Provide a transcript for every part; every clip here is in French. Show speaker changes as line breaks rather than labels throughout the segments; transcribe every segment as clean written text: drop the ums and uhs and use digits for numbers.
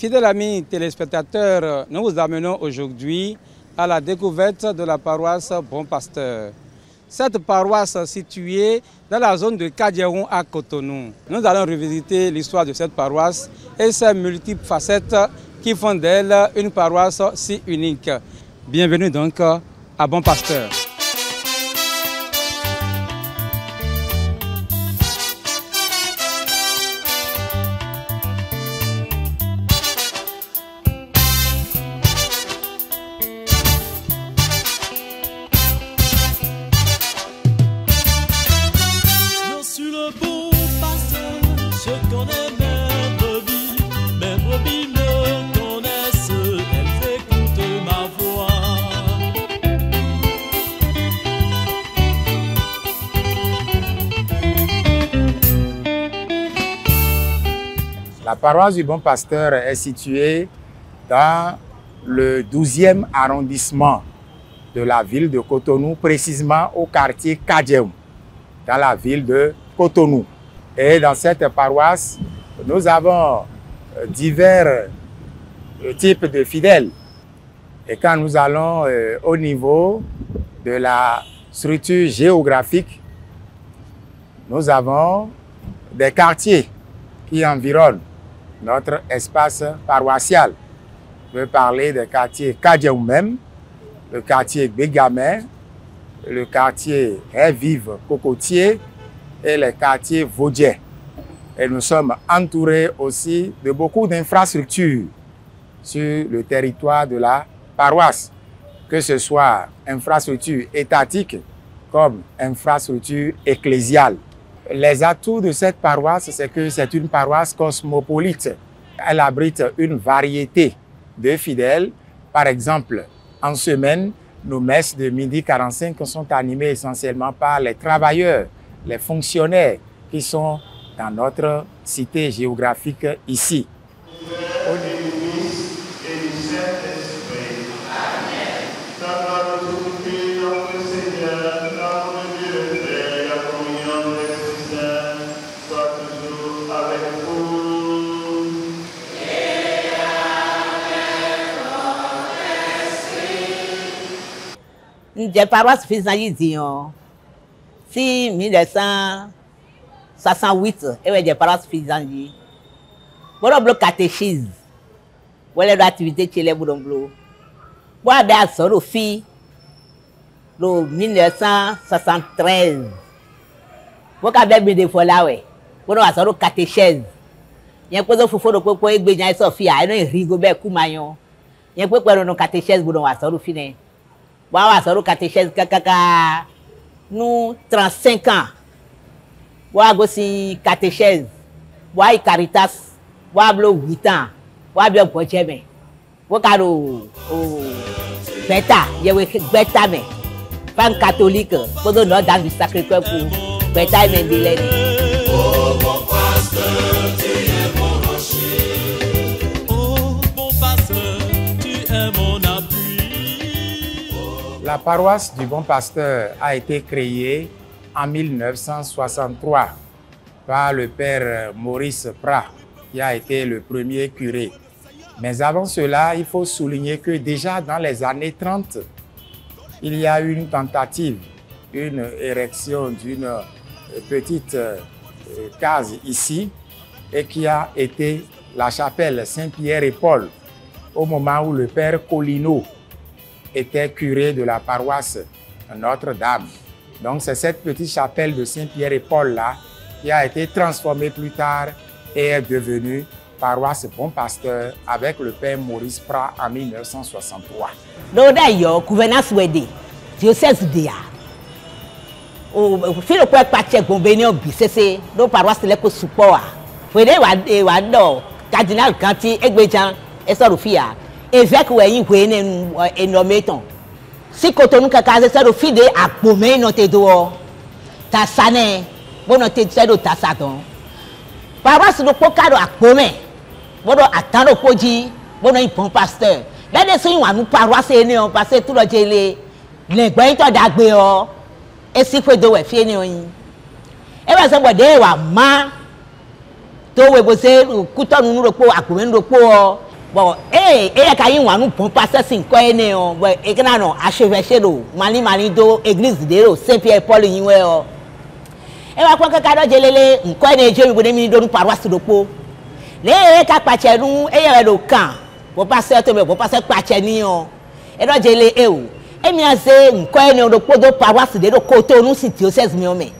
Fidèles amis téléspectateurs, nous vous amenons aujourd'hui à la découverte de la paroisse Bon Pasteur. Cette paroisse située dans la zone de Kadjeroun à Cotonou. Nous allons revisiter l'histoire de cette paroisse et ses multiples facettes qui font d'elle une paroisse si unique. Bienvenue donc à Bon Pasteur.
La paroisse du Bon Pasteur est située dans le 12e arrondissement de la ville de Cotonou, précisément au quartier Kadjeroun, dans la ville de Cotonou. Et dans cette paroisse, nous avons divers types de fidèles. Et quand nous allons au niveau de la structure géographique, nous avons des quartiers qui environnent notre espace paroissial. Je veux parler des quartiers Kadjeroun même, le quartier Bégamé, le quartier Vive Cocotier et les quartiers Vaudier. Et nous sommes entourés aussi de beaucoup d'infrastructures sur le territoire de la paroisse, que ce soit infrastructures étatiques comme infrastructures ecclésiales. Les atouts de cette paroisse, c'est que c'est une paroisse cosmopolite. Elle abrite une variété de fidèles. Par exemple, en semaine, nos messes de midi 45 sont animées essentiellement par les travailleurs, les fonctionnaires qui sont dans notre cité géographique ici.
Des paroisses Fizanji, si 1968, il y a des paroisses Fizanji. Voilà le catéchisme. Voilà l'activité chez les Boudonblo. Voilà des Sorofi, le 1973. Voilà des des Folawe. Voilà le catéchisme. Il y a un peu de fou de quoi il y a Sophia, il y a un Rigobert Koumayon. Il y a un peu de catéchisme Boudon à Sorofine. Voilà, ça catéchèse kaka nous 35 ans. Voilà aussi catéchèse. Voilà caritas. Voilà 8 ans. Voilà bien pour chemé. Voilà bêta, il y a bêta mais pas catholique. Pour nous dans du Sacré-Cœur pour bêta et Mendelene.
Oh mon pasteur, tu es mon rocher. Oh mon pasteur, tu es mon appui.
La paroisse du Bon Pasteur a été créée en 1963 par le père Maurice Prat, qui a été le premier curé. Mais avant cela, il faut souligner que déjà dans les années 30, il y a eu une tentative, une érection d'une petite case ici, et qui a été la chapelle Saint-Pierre et Paul, au moment où le père Colino était curé de la paroisse Notre-Dame. Donc c'est cette petite chapelle de Saint-Pierre et Paul là qui a été transformée plus tard et est devenue paroisse Bon Pasteur avec le père Maurice Prat en 1963.
D'ailleurs, gouvernance Wede, diocèse d'Ia. Au fil de quoi partir gouverneur BCC, nos paroisses les co support. Wede wado cardinal Kanti Egbejan et Sorofia. Évêque Wayne Wayne et Nometon. Si Cotonou Kakaze Sorofi de Akpome noté dehors. Tassane, bon noté de Tassadon. Paroisse de Pocado Akpome. Bon attendre au Poji, bon Bon Pasteur. Là, nous paroisse et nous passer tout le gélé. Les guaintons d'Agbéo. Et si vous devez faire une. Et bien, ça va dire, ma. To we bose kuto nunu ropo akumen ropo bon quand il va nous bon passer 5 ans bon et que non archevêché do mani do église de Saint-Pierre Paul yiwe o e wa kwa ka do jelele nko ne je mi mi do nu paroisse do po le ka pache nu e ye do kan bo passer to me bo passer pache ni o e do jele e o e mi ase nko ne do po do paroisse de do Cotonou si diocèse mi o me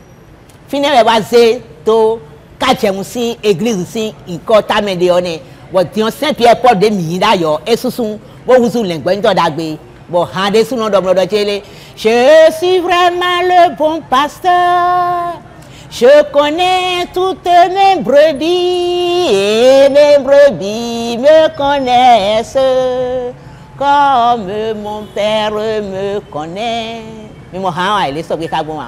fini e wa ze to ka je mu si église si nko ta me de one bo Dion Saint-Pierre Paul de mi da yo e susun bo wuzu lengbe ndo dagbe bo han de sunu do jele je suis vraiment le bon pasteur. Je connais toutes mes brebis et mes brebis me connaissent comme mon père me connaît. Mais mon han il est sobre kabon.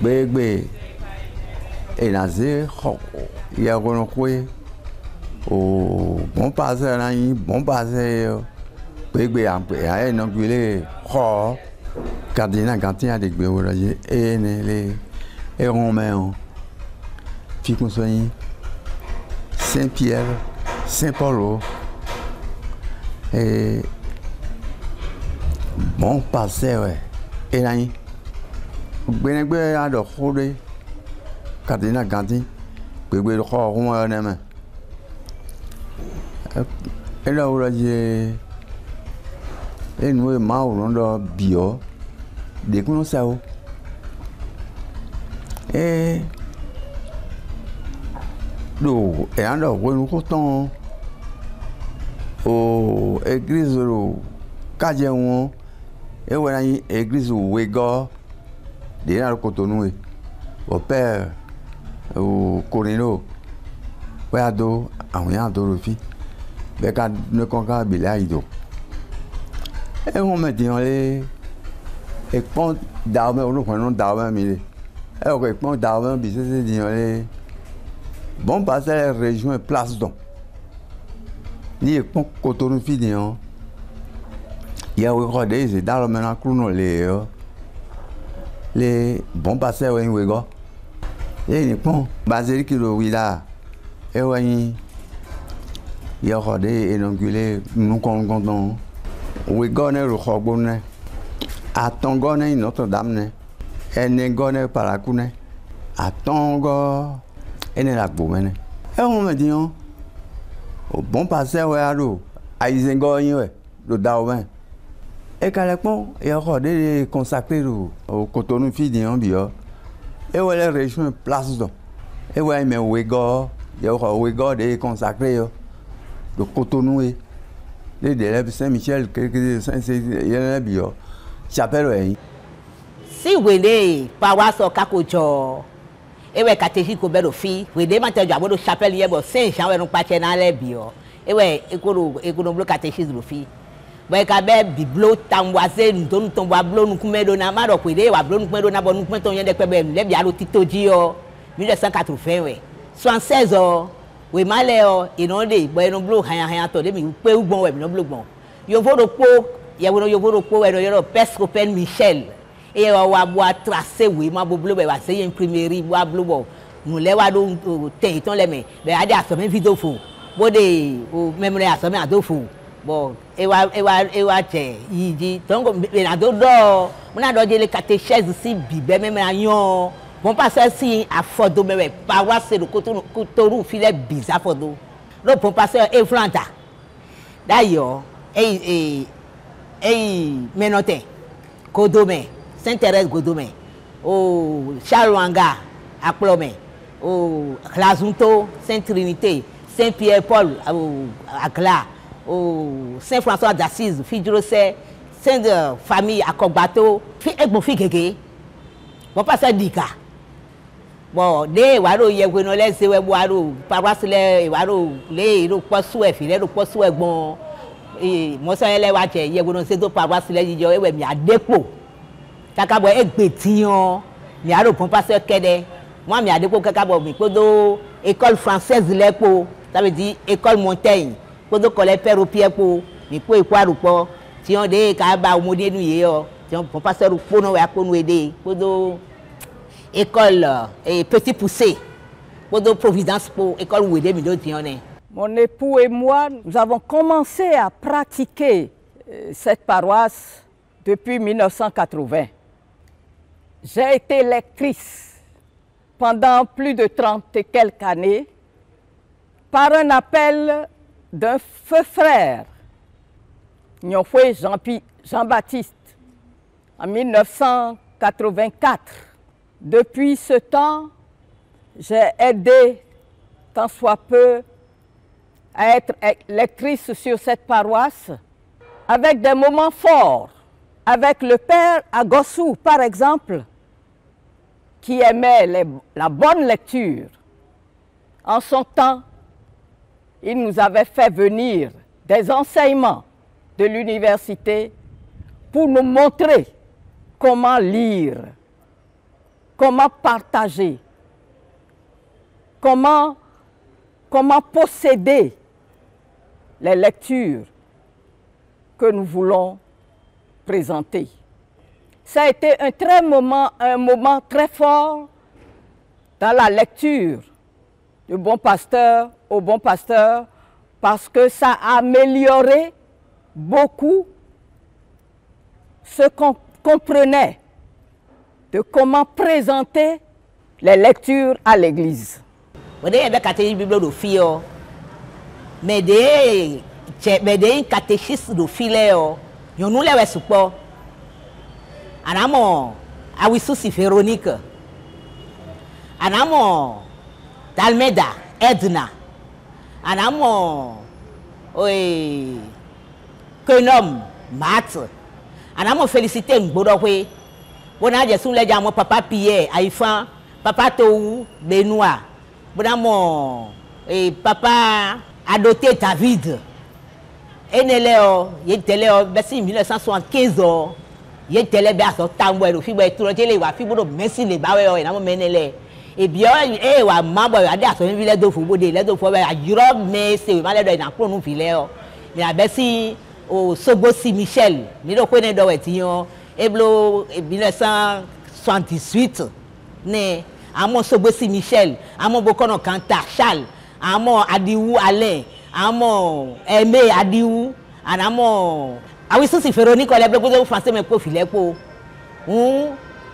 Bébé. Et là, c'est il y a un peu au bon passé, bon passé, bébé un peu, et non plus les cardinal quand il y a des bébés, et les romains, puis qu'on soit Saint-Pierre, Saint-Paul, et bon passé, ouais, et là, bébé a de rôler. Cardinal Gandhi, bébé le corps roumain en main. Et là où j'ai et nous mains dans bio, des coups ça et l'eau et alors nous comptons au église le Cadéon et voilà église Ouéga déjà le Cotonou au père au Corino, ouais ado, on do le fi, beka ne conca bilaido. Et on me dit on les, et quand d'armes on nous prenons d'armes mille, et on répond d'armes bis c'est dit on les, bon passer la région place donc, ni quand Cotonou fi dit on, il y a regardé c'est dans le maintenant chrono les bons passer ouais ouais et ni pon basilique de Willa et ouais il y a rodé inauguré nous comptons oui gonne le khobone a tongone Notre-Dame ne ene gonne parakune a tongo ene la bomene et on me dit on bon passer ouais allo a izengo ouais le dawen et quand le pont il y a rodé consacré au Cotonou fi di en bio. Et où les régions place donc. Et où mais Ouéga, il y a Ouéga des consacrés de Cotonou et les élèves Saint-Michel, quelques il y en a bien. Chapelle
si vous voulez paroisse Kakojo et ouais catéchique au bel fi, vous devez maintenant avoir de chapelle hier bon Saint-Jean et non pas dans les bio. Et ouais économie catéchisme le fi. Bon quand même biblo tamboisé nous donne ton blo nous coumer dona ma do kwede wa blo nous coumer dona bon nous coumer ton yende kwebe le bia lo titoji o 1980 ouais 76 o we male o inonde bo eno blo han to de mi pe ugbon we mi no blo gbon yo vodo po ye wono yo vodo po we no yo pesco pen Michel e wa bo tracer we ma bo blo be wa se imprimerie bo blo bo nous le wa do te ton le me be ade asome video fo bo de o memory asome adofo bon ewa che yiji donc na do mona do je le catéchèse si bibe même ayon bon passer si afodo mewe paroisse de Cotonou filet bizarre fodo le bon passer Evlanta d'ailleurs Menotin Godomé Sainte-Thérèse Godomé au Charles-Wanga à Plomé au Lazunto Sainte-Trinité Saint-Pierre Paul à Gla au Saint-François d'Assise, fille de Sainte famille à Kogbato, fille et mon fille Gege. Bon, pas ça dika. Bon, des waro ye gwenole se we waro, paroisse le waro le ro posu e file ro posu e gbon. Mo so ele wa je ye gwenole se do paroisse le jijo e we mi adepo. Kaka bo egbetiyan, mi aro pon pasteur kede. Moi mi adepo kaka bo mi podo école française lepo, ça veut dire école Montaigne. Podo kole père au pied pour mi po ikwaru po ti on de ka ba omode nu ye o ti on pasteur po no wa po nu ede podo école et petit poussé podo providence pour école où ede mi do ti on.
Mon époux et moi, nous avons commencé à pratiquer cette paroisse depuis 1980. J'ai été lectrice pendant plus de 30 et quelques années par un appel d'un feu frère, Nyofwe Jean-Baptiste, en 1984. Depuis ce temps, j'ai aidé, tant soit peu, à être lectrice sur cette paroisse, avec des moments forts, avec le père Agossou, par exemple, qui aimait la bonne lecture. En son temps, il nous avait fait venir des enseignements de l'université pour nous montrer comment lire, comment partager, comment posséder les lectures que nous voulons présenter. Ça a été un moment très fort dans la lecture du bon pasteur au bon pasteur, parce que ça a amélioré beaucoup ce qu'on comprenait de comment présenter les lectures à l'église.
Mais des catéchistes de filet, nous nous les support. Anamo Awisusi Véronique, Anamo Dalmeda Edna, Anamo Kenom Mat, Anamo Félicité Mbodokwe, Bonadia Soule Jamo Papa Pierre, Aïfan, Papa Tou Benoît, Bonamo Papa Adoté David, Eneleo, Yeteleo, Bessi 1975. Il était là bas au temps où il fallait tout le temps les voir fibre merci les baoui et non menele et bien et wa mambo a dit à son village de football les deux fois à Europe mais c'est mal de dans pour nous filer mais à Bessi au Sobosi Michel mais le connaît de Wetion et blo 1978 né à mon Sobosi Michel à mon Bokono Kanta Charles à mon Adiou Alain à mon Aimé Adiou à mon ah oui, ça c'est Véronique, on a beaucoup de français, mais pas filer pour.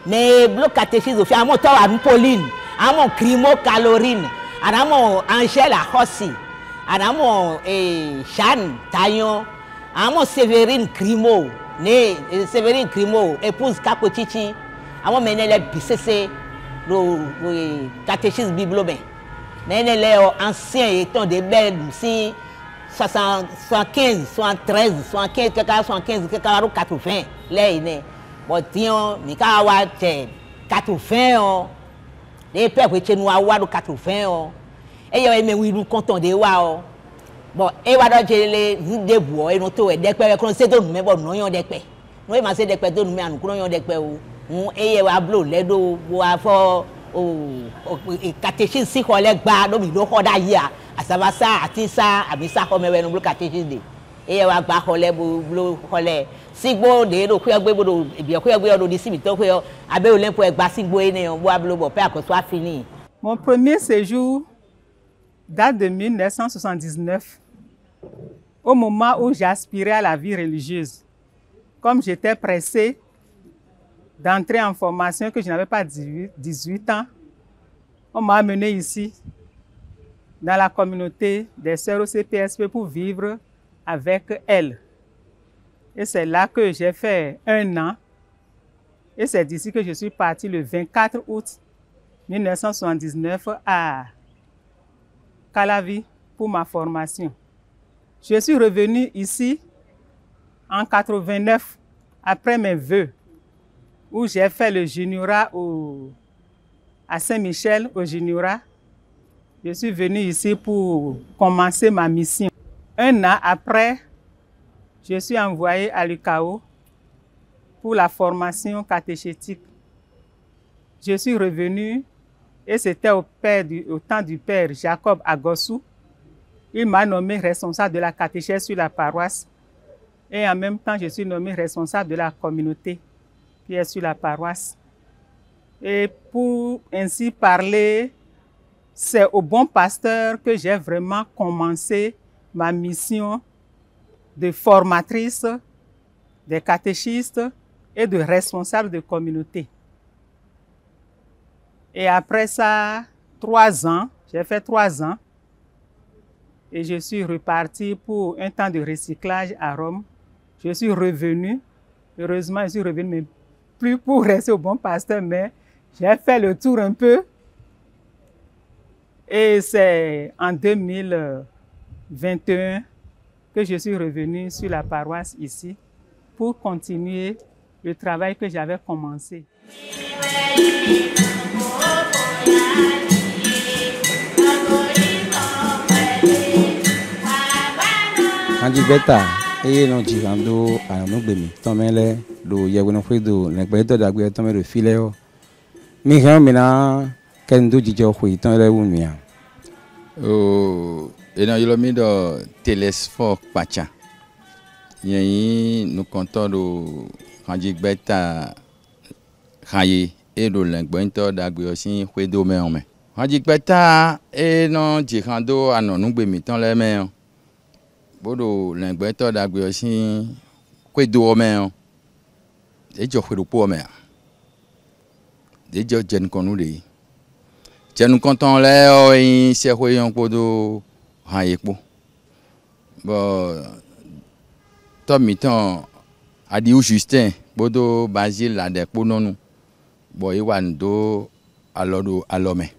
Mais bloc catéchisme, à mon temps, à mon Pauline, à mon Crimo Calorine, à mon Angèle Hossi, à mon Chan Taillon, à mon Séverine Crimo, né Séverine Crimo, épouse Capochichi, à mon Menele BCC, le catéchisme biblobé. Menele ancien étant des belles, si. 75, 73, 75, 75, 80, là, il est. Bon, tiens, mais quand on a 80, les peuples qui nous ont 80, et il y a eu nous comptons de wow. Bon, et voilà, j'ai les débuts, et nous tous, des pères, qu'on sait tout, mais bon, nous avons des pères. Nous avons des pères, nous avons des pères, et il y a un les deux, pour avoir au catéchisme, si on les bat, nous avons des Asabasa, Atisa, Abisa, comme nous avons catéchisme. Et on va pas coller, bleu, coller. Si vous avez des choses, et bien, vous avez des choses, vous avez des choses, vous avez des choses.
Mon premier séjour date de 1979, au moment où j'aspirais à la vie religieuse. Comme j'étais pressée d'entrer en formation, que je n'avais pas 18 ans, on m'a amené ici, dans la communauté des sœurs au CPSP pour vivre avec elles. Et c'est là que j'ai fait 1 an. Et c'est d'ici que je suis parti le 24 août 1979 à Calavi pour ma formation. Je suis revenu ici en 89 après mes vœux, où j'ai fait le juniorat à Saint-Michel au juniorat. Je suis venu ici pour commencer ma mission. 1 an après, je suis envoyé à l'UCAO pour la formation catéchétique. Je suis revenu et c'était au temps du père Jacob Agossou il m'a nommé responsable de la catéchèse sur la paroisse. Et en même temps, je suis nommé responsable de la communauté qui est sur la paroisse. Et pour ainsi parler, c'est au Bon Pasteur que j'ai vraiment commencé ma mission de formatrice, de catéchiste et de responsable de communauté. Et après ça, 3 ans, j'ai fait 3 ans et je suis reparti pour un temps de recyclage à Rome. Je suis revenu, heureusement je suis revenu, mais plus pour rester au Bon Pasteur, mais j'ai fait le tour un peu. Et c'est en 2021 que je suis revenu sur la paroisse ici pour continuer le travail que j'avais commencé.
Beta et non jirando à nous bemi tomele do yagono fredo le beto da gwe tomele fileo mi gamina kendo jijo hui tomele unmia
et non yelo mi do telesfor pacha yi nous comptons do kanji beta kayi et do lengbento da gwe aussi fredo me on me kanji beta et non jirando à non nous bemi tomele me bodo lengbeto da gbe osin kwe do me o e jo kwe do po me de jo jen konu de jen konton le o yin se kwe yon podo han yepo bo to mi ton adi ou Justin bodo Basile la de po nonu bo e wan do alodo alome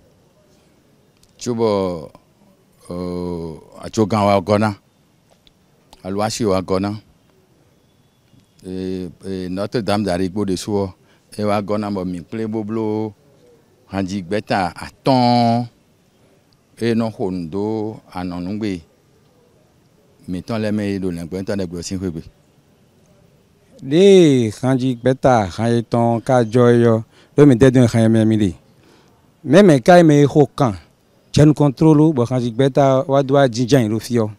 chubo a chogan wa gona Alwashi wa gona Notre-Dame d'Arigbo de Sour et wa gona mo mi ple boblo hanji beta aton et non hondo anonungbe mettons les mains de l'important de grossin kwebe
de hanji beta hayeton ka joyo do mi dedun hayeme mili même kai me hokan chen contrôle bo hanji beta wa doa jinjan lo fio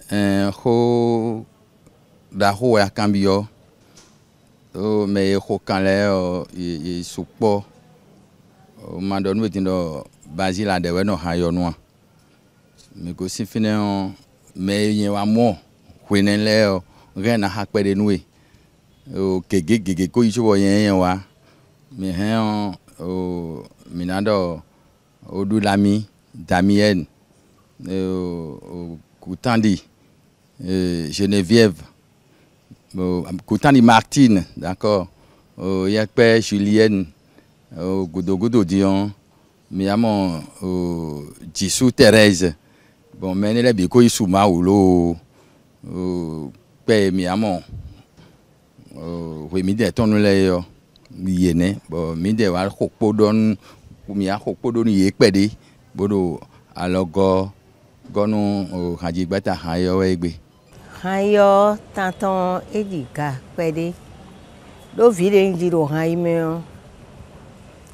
ho da ho ya cambio me ho kan le e supo mando nu tindo Basile de we no hayo no me go si fine me yen wa mo hwenen le re na ha pede nu o gege ko iso yen wa me hen o minado o du lami Damien o Koutandi Geneviève, Koutani Martine, d'accord, Yakpe Julienne, Goudou Dion, Miamon, Jissou Thérèse, bon, mais elle est bien quoi, Souma ou l'eau, Pé Miamon, oui, mide ton le yéné, bon, mide wa hokpodon, ou mia hokpodon yekpede, bodo, alors gono haji bata hayo egbe
hayo tanton edika pede do vire ndiro haime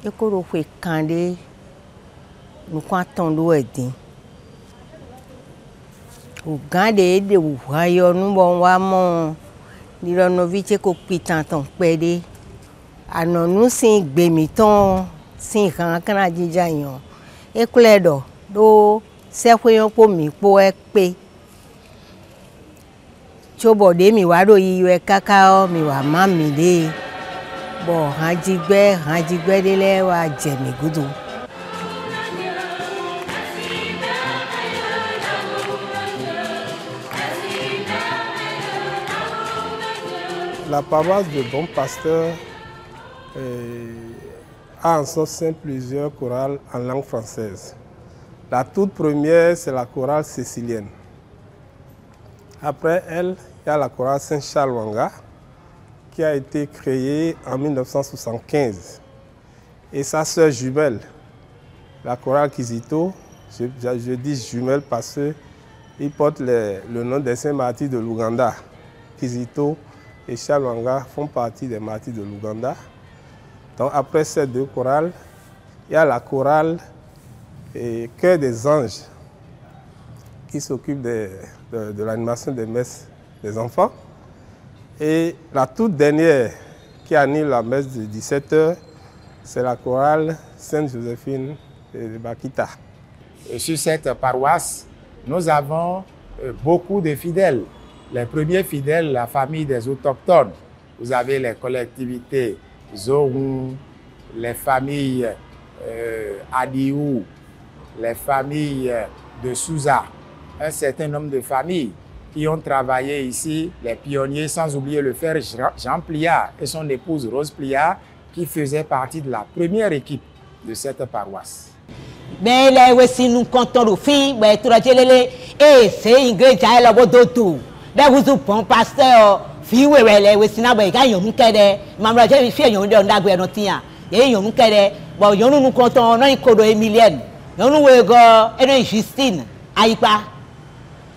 e ko ro fe kande nu kwaton do edin o gande de wo hayo nu bon wa mo ni ro no viche ko pitanton pede anonu sin gbe mi ton sin kan kan ajija yan e kledo do se kwe yon po mi po e pe chobo de mi wa ro yi we kakao mi wa ma mi de bo hanjigbe de le wa je mi gudu.
La paroisse de Bon Pasteur a en son sein plusieurs chorales en langue française. La toute première, c'est la chorale sicilienne. Après elle, il y a la chorale Saint-Charles-Wanga qui a été créée en 1975. Et sa sœur jumelle, la chorale Kizito, je dis jumelle parce qu'ils portent le nom des saints martyrs de l'Ouganda. Kizito et Charles-Wanga font partie des martyrs de l'Ouganda. Donc après ces deux chorales, il y a la chorale et Cœur des anges qui s'occupe de l'animation des messes des enfants. Et la toute dernière qui anime la messe de 17h, c'est la chorale Sainte-Joséphine de Bakita.
Et sur cette paroisse, nous avons beaucoup de fidèles. Les premiers fidèles, la famille des autochtones. Vous avez les collectivités Zohou, les familles Adiou, les familles de Souza, un certain nombre de familles qui ont travaillé ici, les pionniers, sans oublier le frère Jean Pliard et son épouse Rose Pliard, qui faisaient partie de la première équipe de cette paroisse.
Mais là aussi nous comptons le film, mais tout et c'est une grande là tout. Là vous bon pasteur, fille là aussi na ba ga yon kede, mamra je fi yon de ndagwe no tia. Et yon kede, bon yon nous comptons na ikodo Emilienne. Yon nous we go et Justine, aipa.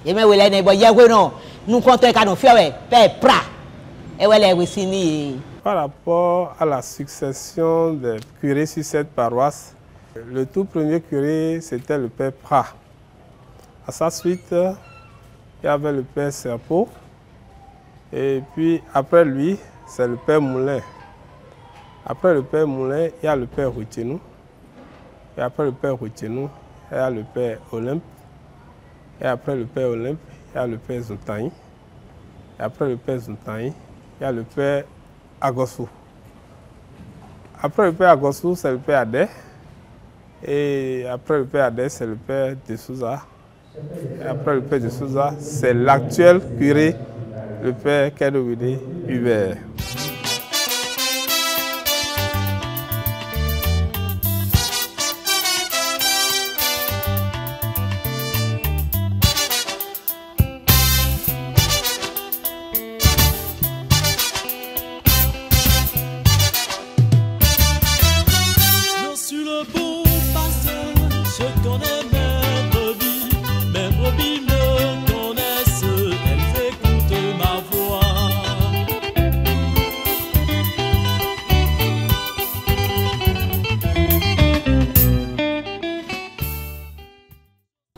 Et mais we là ne bo ye non, nous comptons ka no fi we, pe pra. Et we là aussi ni.
Par rapport à la succession des curés sur cette paroisse, le tout premier curé, c'était le père Prat. À sa suite, il y avait le père Serpeau. Et puis, après lui, c'est le père Moulin. Après le père Moulin, il y a le père Routienou. Et après le père Routienou, il y a le père Olympe. Et après le père Olympe, il y a le père Zontaï. Et après le père Zontaï, il y a le père Agossou. Après le père Agossou, c'est le père Adé. Et après le père Adé, c'est le père de Souza. Et après le père de Souza, c'est l'actuel curé, le père Kedowide Hubert.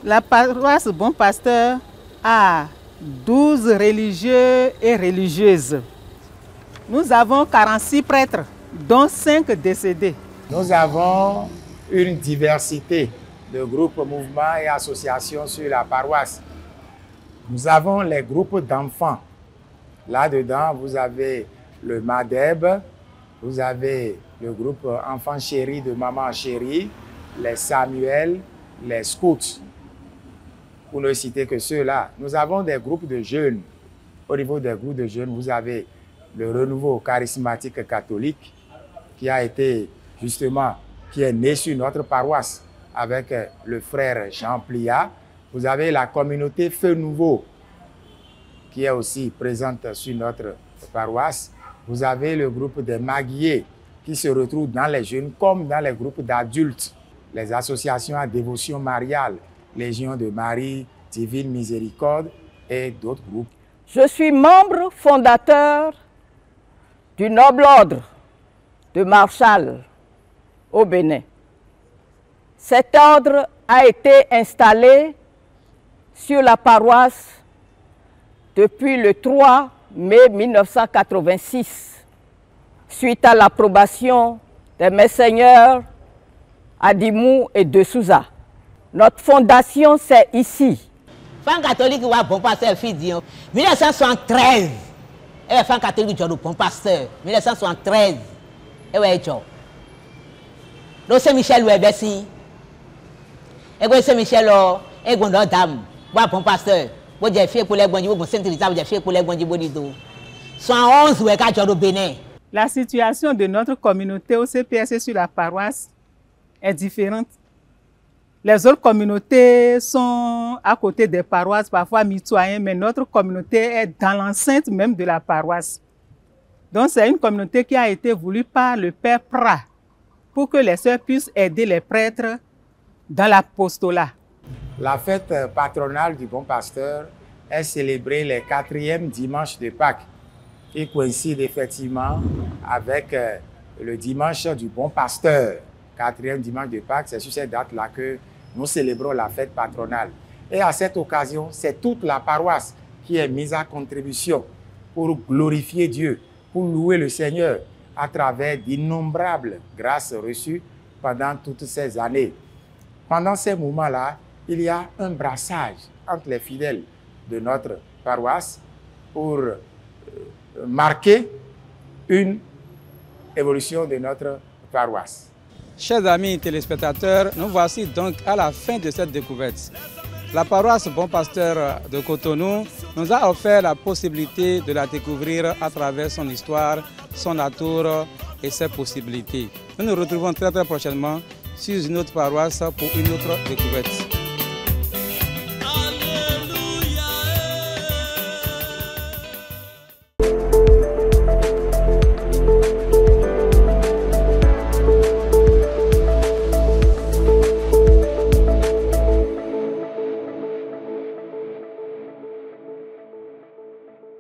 La paroisse Bon Pasteur a 12 religieux et religieuses. Nous avons 46 prêtres, dont 5 décédés.
Nous avons une diversité de groupes, mouvements et associations sur la paroisse. Nous avons les groupes d'enfants. Là-dedans, vous avez le MADEB, vous avez le groupe Enfants Chéris de Maman Chérie, les Samuel, les Scouts. Pour ne citer que ceux-là, nous avons des groupes de jeunes. Au niveau des groupes de jeunes, vous avez le renouveau charismatique catholique qui a été justement, qui est né sur notre paroisse avec le frère Jean Pliard. Vous avez la communauté Feu Nouveau qui est aussi présente sur notre paroisse. Vous avez le groupe des Maguiers qui se retrouvent dans les jeunes comme dans les groupes d'adultes. Les associations à dévotion mariale, Légion de Marie, Divine Miséricorde et d'autres groupes.
Je suis membre fondateur du Noble Ordre de Marshall au Bénin. Cet ordre a été installé sur la paroisse depuis le 3 mai 1986, suite à l'approbation des messeigneurs Adimou et de Souza. Notre fondation, c'est ici.
Fan catholique wa Bon Pasteur fidi 1973. Et fan catholique du Bon Pasteur 1973. Et ouais jo. Do Saint-Michel ou ebesi. Et go Saint-Michel et go Notre Dame. Wa Bon Pasteur. Bo je fie pour les bonji bo Saint-Elisa, bo je fie pour les bonji bonido. 111 ou ka jo do Bénin.
La situation de notre communauté au CPS sur la paroisse est différente. Les autres communautés sont à côté des paroisses, parfois mitoyennes, mais notre communauté est dans l'enceinte même de la paroisse. Donc c'est une communauté qui a été voulue par le Père Prat pour que les sœurs puissent aider les prêtres dans l'apostolat.
La fête patronale du Bon Pasteur est célébrée le 4e dimanche de Pâques, qui coïncide effectivement avec le dimanche du Bon Pasteur. 4e dimanche de Pâques, c'est sur cette date-là que nous célébrons la fête patronale. Et à cette occasion, c'est toute la paroisse qui est mise à contribution pour glorifier Dieu, pour louer le Seigneur à travers d'innombrables grâces reçues pendant toutes ces années. Pendant ces moments-là, il y a un brassage entre les fidèles de notre paroisse pour marquer une évolution de notre paroisse.
Chers amis téléspectateurs, nous voici donc à la fin de cette découverte. La paroisse Bon Pasteur de Cotonou nous a offert la possibilité de la découvrir à travers son histoire, son atour et ses possibilités. Nous nous retrouvons très prochainement sur une autre paroisse pour une autre découverte.